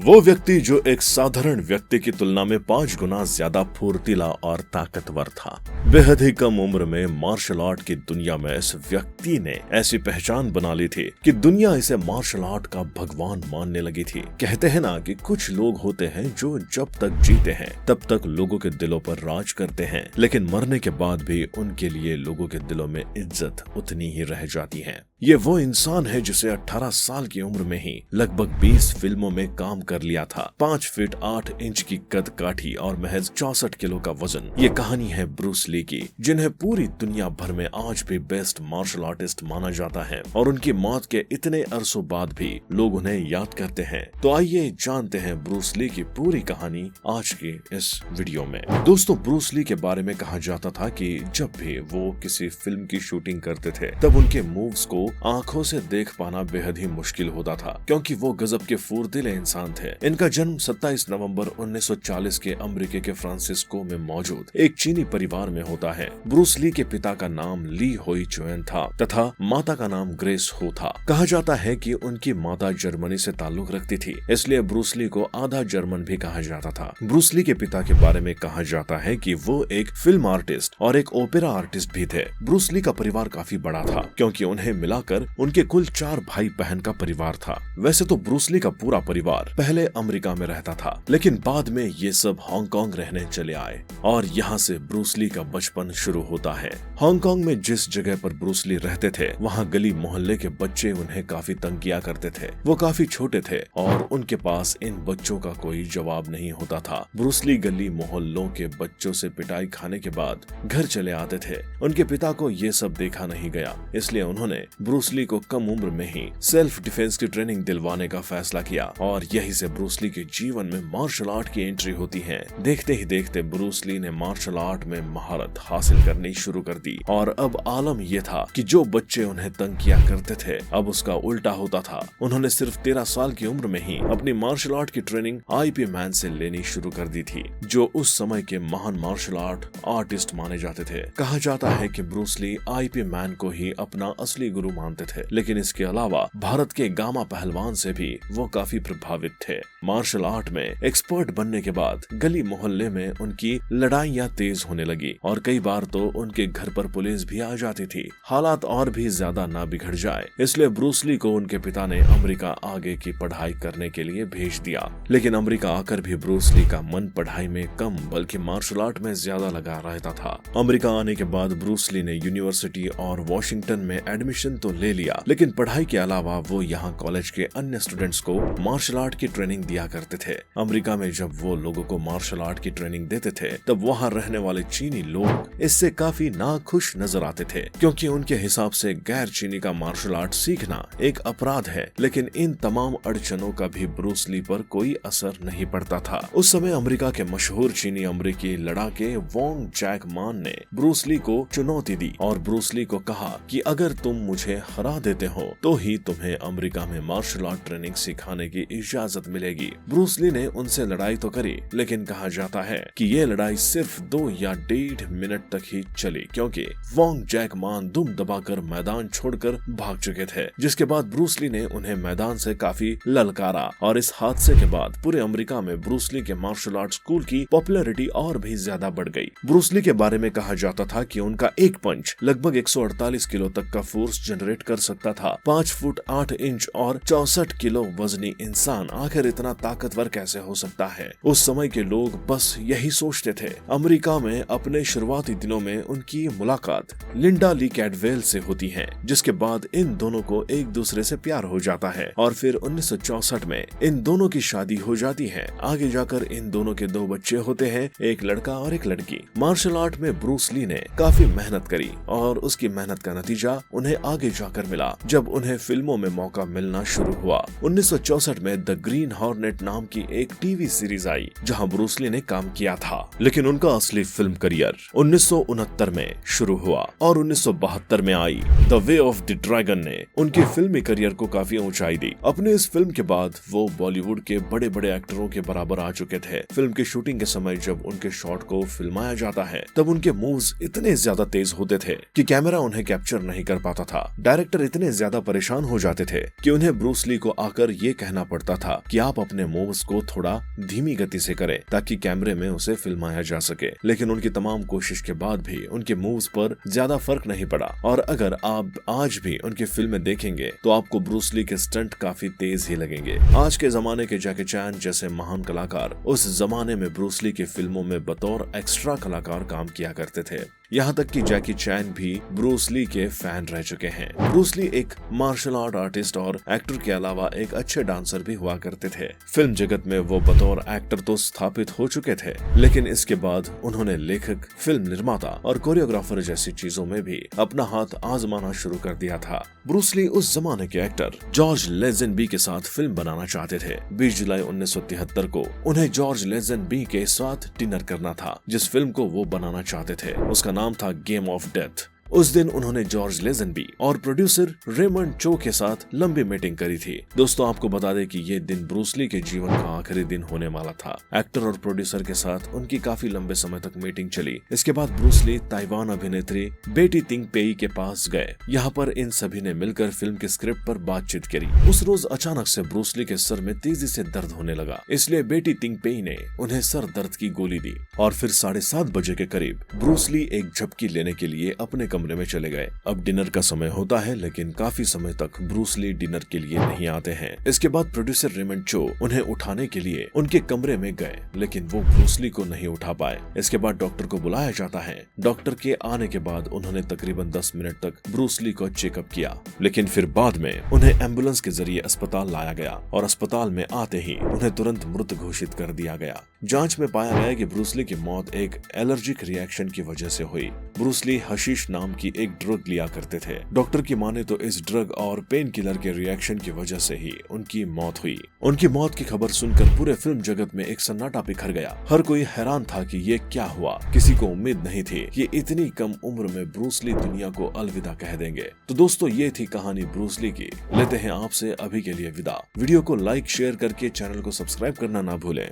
वो व्यक्ति जो एक साधारण व्यक्ति की तुलना में 5 गुना ज्यादा फुर्तीला और ताकतवर था। बेहद ही कम उम्र में मार्शल आर्ट की दुनिया में इस व्यक्ति ने ऐसी पहचान बना ली थी कि दुनिया इसे मार्शल आर्ट का भगवान मानने लगी थी। कहते हैं ना कि कुछ लोग होते हैं जो जब तक जीते हैं तब तक लोगों के दिलों पर राज करते हैं, लेकिन मरने के बाद भी उनके लिए लोगों के दिलों में इज्जत उतनी ही रह जाती है। ये वो इंसान है जिसे 18 साल की उम्र में ही लगभग 20 फिल्मों में काम कर लिया था। 5 फीट 8 इंच की कद काठी और महज 64 किलो का वजन। ये कहानी है ब्रूस ली की, जिन्हें पूरी दुनिया भर में आज भी बेस्ट मार्शल आर्टिस्ट माना जाता है और उनकी मौत के इतने अरसों बाद भी लोग उन्हें याद करते हैं। तो आइए जानते हैं ब्रूस ली की पूरी कहानी आज की इस वीडियो में। दोस्तों, ब्रूस ली के बारे में कहा जाता था कि जब भी वो किसी फिल्म की शूटिंग करते थे तब उनके मूव्स को आंखों से देख पाना बेहद ही मुश्किल होता था, क्योंकि वो गजब के फुर्तीले इंसान थे। इनका जन्म 27 नवंबर 1940 के अमेरिका के फ्रांसिस्को में मौजूद एक चीनी परिवार में होता है। ब्रूस ली के पिता का नाम ली होई चुएन था तथा माता का नाम ग्रेस हो था। कहा जाता है कि उनकी माता जर्मनी से ताल्लुक रखती थी, इसलिए ब्रूस ली को आधा जर्मन भी कहा जाता था। ब्रूस ली के पिता के बारे में कहा जाता है कि वो एक फिल्म आर्टिस्ट और एक ओपेरा आर्टिस्ट भी थे। ब्रूस ली का परिवार काफी बड़ा था, क्योंकि उन्हें मिलाकर उनके कुल 4 भाई बहन का परिवार था। वैसे तो ब्रूस ली का पूरा परिवार पहले अमेरिका में रहता था, लेकिन बाद में ये सब हांगकांग रहने चले आए और यहाँ से ब्रूस ली का बचपन शुरू होता है। हांगकांग में जिस जगह पर ब्रूस ली रहते थे वहाँ गली मोहल्ले के बच्चे उन्हें काफी तंग किया करते थे। वो काफी छोटे थे और उनके पास इन बच्चों का कोई जवाब नहीं होता था। ब्रूस ली गली मोहल्लों के बच्चों से पिटाई खाने के बाद घर चले आते थे। उनके पिता को ये सब देखा नहीं गया, इसलिए उन्होंने ब्रूस ली को कम उम्र में ही सेल्फ डिफेंस की ट्रेनिंग दिलवाने का फैसला किया और यही से ब्रूस ली के जीवन में मार्शल आर्ट की एंट्री होती है। देखते ही देखते ब्रूस ली ने मार्शल आर्ट में महारत हासिल करनी शुरू कर दी और अब आलम यह था कि जो बच्चे उन्हें तंग किया करते थे अब उसका उल्टा होता था। उन्होंने सिर्फ 13 साल की उम्र में ही अपनी मार्शल आर्ट की ट्रेनिंग आईपी मैन से लेनी शुरू कर दी थी, जो उस समय के महान मार्शल आर्ट आर्टिस्ट माने जाते थे। कहा जाता है कि ब्रूस ली आईपी मैन को ही अपना असली गुरु मानते थे, लेकिन इसके अलावा भारत के गामा पहलवान से भी वो काफी प्रभावित थे। मार्शल आर्ट में एक्सपर्ट बनने के बाद गली मोहल्ले में उनकी लड़ाइयाँ तेज होने लगी और कई बार तो उनके घर पर पुलिस भी आ जाती थी। हालात और भी ज्यादा ना बिगड़ जाए, इसलिए ब्रूस ली को उनके पिता ने अमेरिका आगे की पढ़ाई करने के लिए भेज दिया। लेकिन अमेरिका आकर भी ब्रूस ली का मन पढ़ाई में कम बल्कि मार्शल आर्ट में ज्यादा लगा रहता था। अमेरिका आने के बाद ब्रूस ली ने यूनिवर्सिटी और वॉशिंगटन में एडमिशन तो ले लिया, लेकिन पढ़ाई के अलावा वो यहाँ कॉलेज के अन्य स्टूडेंट्स को मार्शल आर्ट की ट्रेनिंग दिया करते थे। अमेरिका में जब वो लोगों को मार्शल आर्ट की ट्रेनिंग देते थे तब वहाँ रहने वाले चीनी लोग इससे काफी नाखुश नजर आते थे, क्योंकि उनके हिसाब से गैर चीनी का मार्शल आर्ट सीखना एक अपराध है। लेकिन इन तमाम अड़चनों का भी ब्रूस ली पर कोई असर नहीं पड़ता था। उस समय अमेरिका के मशहूर चीनी अमेरिकी लड़ाके वोंग जैक मान ने ब्रूस ली को चुनौती दी और ब्रूस ली को कहा कि अगर तुम मुझे हरा देते हो तो ही तुम्हें अमेरिका में मार्शल आर्ट ट्रेनिंग सिखाने की इजाजत मिलेगी। ब्रूस ली ने उनसे लड़ाई तो करी, लेकिन कहा जाता है कि ये लड़ाई सिर्फ 2 या 1.5 मिनट तक ही चली, क्योंकि वोंग जैक मान दुम दबाकर मैदान छोड़कर भाग चुके थे। जिसके बाद ब्रूस ली ने उन्हें मैदान से काफी ललकारा और इस हादसे के बाद पूरे अमेरिका में ब्रूस ली के मार्शल आर्ट स्कूल की पॉपुलैरिटी और भी ज्यादा बढ़ गई। ब्रूस ली के बारे में कहा जाता था कि उनका एक पंच लगभग 148 किलो तक का फोर्स जनरेट कर सकता था। 5 फुट 8 इंच और 64 किलो वजनी इंसान आखिर इतना ताकतवर कैसे हो सकता है। उस समय के लोग बस यही सोचते थे। अमेरिका में अपने शुरुआती दिनों में उनकी मुलाकात लिंडा ली कैडवेल से होती है, जिसके बाद इन दोनों को एक दूसरे से प्यार हो जाता है और फिर 1964 में इन दोनों की शादी हो जाती है। आगे जाकर इन दोनों के 2 बच्चे होते हैं, एक लड़का और एक लड़की। मार्शल आर्ट में ब्रूस ली ने काफी मेहनत करी और उसकी मेहनत का नतीजा उन्हें आगे जाकर मिला जब उन्हें फिल्मों में मौका मिलना शुरू हुआ। 1964 में द ग्रीन हॉर्नेट नाम की एक टीवी सीरीज आई जहां ब्रूस ली ने काम किया था, लेकिन उनका असली फिल्म करियर 1969 में शुरू हुआ और 1972 में आई the way of the dragon ने उनके फिल्मी करियर को काफी ऊंचाई दी। अपने इस फिल्म के बाद वो बॉलीवुड के बड़े बड़े एक्टरों के बराबर आ चुके थे। फिल्म की शूटिंग के समय जब उनके शॉट को फिल्माया जाता है तब उनके मूव्स इतने ज्यादा तेज होते थे कि कैमरा उन्हें कैप्चर नहीं कर पाता था। डायरेक्टर इतने ज्यादा परेशान हो जाते थे कि उन्हें ब्रूस ली को आकर ये कहना पड़ता था कि आप अपने मूव्स को थोड़ा धीमी गति से करें ताकि कैमरे में उसे फिल्माया जा सके। लेकिन उनकी तमाम कोशिश के बाद भी उनके मूव्स पर ज्यादा फर्क नहीं पड़ा और अगर आप आज भी उनकी फिल्में देखेंगे तो आपको ब्रूस ली के स्टंट काफी तेज ही लगेंगे। आज के जमाने के जैकी चैन जैसे महान कलाकार उस जमाने में ब्रूस ली की फिल्मों में बतौर एक्स्ट्रा कलाकार काम किया करते थे। यहाँ तक कि जैकी चैन भी ब्रूस ली के फैन रह चुके हैं। ब्रूस ली एक मार्शल आर्ट आर्टिस्ट और एक्टर के अलावा एक अच्छे डांसर भी हुआ करते थे। फिल्म जगत में वो बतौर एक्टर तो स्थापित हो चुके थे, लेकिन इसके बाद उन्होंने लेखक, फिल्म निर्माता और कोरियोग्राफर जैसी चीजों में भी अपना हाथ आजमाना शुरू कर दिया था। ब्रूस ली उस जमाने के एक्टर जॉर्ज लेज़ेनबी के साथ फिल्म बनाना चाहते थे। 20 जुलाई 1973 को उन्हें जॉर्ज लेज़ेनबी के साथ डिनर करना था। जिस फिल्म को वो बनाना चाहते थे उसका नाम था गेम ऑफ डेथ। उस दिन उन्होंने जॉर्ज लेज़ेनबी और प्रोड्यूसर रेमंड चो के साथ लंबी मीटिंग करी थी। दोस्तों आपको बता दें कि ये दिन ब्रूस ली के जीवन का आखिरी दिन होने वाला था। एक्टर और प्रोड्यूसर के साथ उनकी काफी लंबे समय तक मीटिंग चली। इसके बाद ब्रूस ली ताइवान अभिनेत्री बेटी तिंग पेई के पास गए। यहाँ पर इन सभी ने मिलकर फिल्म के स्क्रिप्ट पर बातचीत करी। उस रोज अचानक से ब्रूस ली के सर में तेजी से दर्द होने लगा, इसलिए बेटी तिंग पेई ने उन्हें सर दर्द की गोली दी और फिर 7:30 बजे के करीब ब्रूस ली एक झपकी लेने के लिए अपने कमरे में चले गए। अब डिनर का समय होता है, लेकिन काफी समय तक ब्रूस ली डिनर के लिए नहीं आते हैं। इसके बाद प्रोड्यूसर रेमंड चो उन्हें उठाने के लिए उनके कमरे में गए, लेकिन वो ब्रूस ली को नहीं उठा पाए। इसके बाद डॉक्टर को बुलाया जाता है। डॉक्टर के आने के बाद उन्होंने तकरीबन 10 मिनट तक ब्रूस ली को चेकअप किया, लेकिन फिर बाद में उन्हें एम्बुलेंस के जरिए अस्पताल लाया गया और अस्पताल में आते ही उन्हें तुरंत मृत घोषित कर दिया गया। जांच में पाया गया कि ब्रूस ली की मौत एक एलर्जिक रिएक्शन की वजह से हुई। ब्रूस ली हशीश नाम की एक ड्रग लिया करते थे। डॉक्टर की माने तो इस ड्रग और पेन किलर के रिएक्शन की वजह से ही उनकी मौत हुई। उनकी मौत की खबर सुनकर पूरे फिल्म जगत में एक सन्नाटा बिखर गया। हर कोई हैरान था कि ये क्या हुआ। किसी को उम्मीद नहीं थी कि इतनी कम उम्र में ब्रूस ली दुनिया को अलविदा कह देंगे। तो दोस्तों ये थी कहानी ब्रूस ली की। लेते हैं आपसे अभी के लिए विदा। वीडियो को लाइक शेयर करके चैनल को सब्सक्राइब करना ना भूलें।